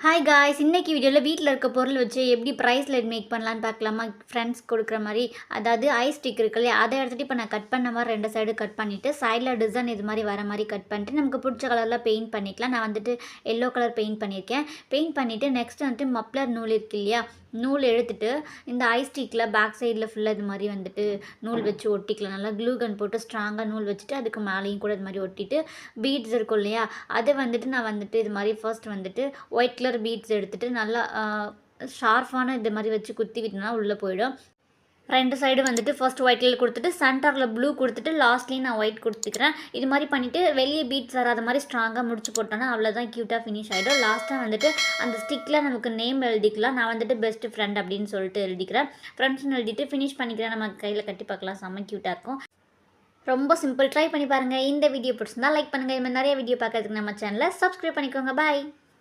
Hi guys, இன்னைக்கு வீடியோவில் வீட்டில் இருக்க பொருள் வச்சு எப்படி ப்ரைஸ் லைட் மேக் பண்ணலான்னு பார்க்கலாமா? ஃப்ரெண்ட்ஸ் கொடுக்குற மாதிரி, அதாவது ஐ ஸ்டிக் இருக்கு இல்லையா, அதை எடுத்துகிட்டு இப்போ நான் கட் பண்ண மாதிரி 2 சைடு கட் பண்ணிவிட்டு சைடில் டிசைன் இது மாதிரி வர மாதிரி கட் பண்ணிட்டு நமக்கு பிடிச்ச கலரில் பெயிண்ட் பண்ணிக்கலாம். நான் வந்துட்டு எல்லோ கலர் பெயிண்ட் பண்ணியிருக்கேன். பெயிண்ட் பண்ணிவிட்டு நெக்ஸ்ட் வந்துட்டு மப்ளர் நூல் இருக்கு இல்லையா, நூல் எடுத்துகிட்டு இந்த ஐ ஸ்டிக்கில் பேக் சைடில் ஃபுல்லாக இது மாதிரி வந்துட்டு நூல் வச்சு ஒட்டிக்கலாம். நல்லா க்ளூ கன் போட்டு ஸ்ட்ராங்காக நூல் வச்சுட்டு அதுக்கு மேலேயும் கூட இது மாதிரி ஒட்டிட்டு பீட்ஸ் இருக்கும் இல்லையா, அதை வந்துட்டு நான் வந்துட்டு இது மாதிரி ஃபர்ஸ்ட் வந்துட்டு ஒயிட் கலர் பீட்ஸ் எடுத்துகிட்டு நல்லா ஷார்ப்பான இது மாதிரி வச்சு குத்தி விட்டோம்னா உள்ளே போயிடும். 2 சைடு வந்துட்டு ஃபர்ஸ்ட் ஒயிட் கலர் கொடுத்துட்டு சென்டரில் ப்ளூ கொடுத்துட்டு லாஸ்ட்லேயும் நான் ஒயிட் கொடுத்துக்கிறேன். இது மாதிரி பண்ணிவிட்டு வெளியே பீட்ஸ் வராத மாதிரி ஸ்ட்ராங்காக முடிச்சு போட்டோன்னா அவ்வளோதான், க்யூட்டாக ஃபினிஷ் ஆகிடும். லாஸ்ட்டாக வந்துட்டு அந்த ஸ்டிக்கில் நமக்கு நேம் எழுதிக்கலாம். நான் வந்துட்டு பெஸ்ட் ஃப்ரெண்ட் அப்படின்னு சொல்லிட்டு எழுதிக்கிறேன். ஃப்ரெண்ட்ஸ்னு எழுதிட்டு ஃபினிஷ் பண்ணிக்கிறேன். நம்ம கையில் கட்டி பார்க்கலாம், செம்ம க்யூட்டாக இருக்கும். ரொம்ப சிம்பிள், ட்ரை பண்ணி பாருங்கள். இந்த வீடியோ பிடிச்சிருந்தா லைக் பண்ணுங்கள். இது மாதிரி நிறைய வீடியோ பார்க்கறதுக்கு நம்ம சேனலை சப்ஸ்கிரைப் பண்ணிக்கோங்க. பாய்.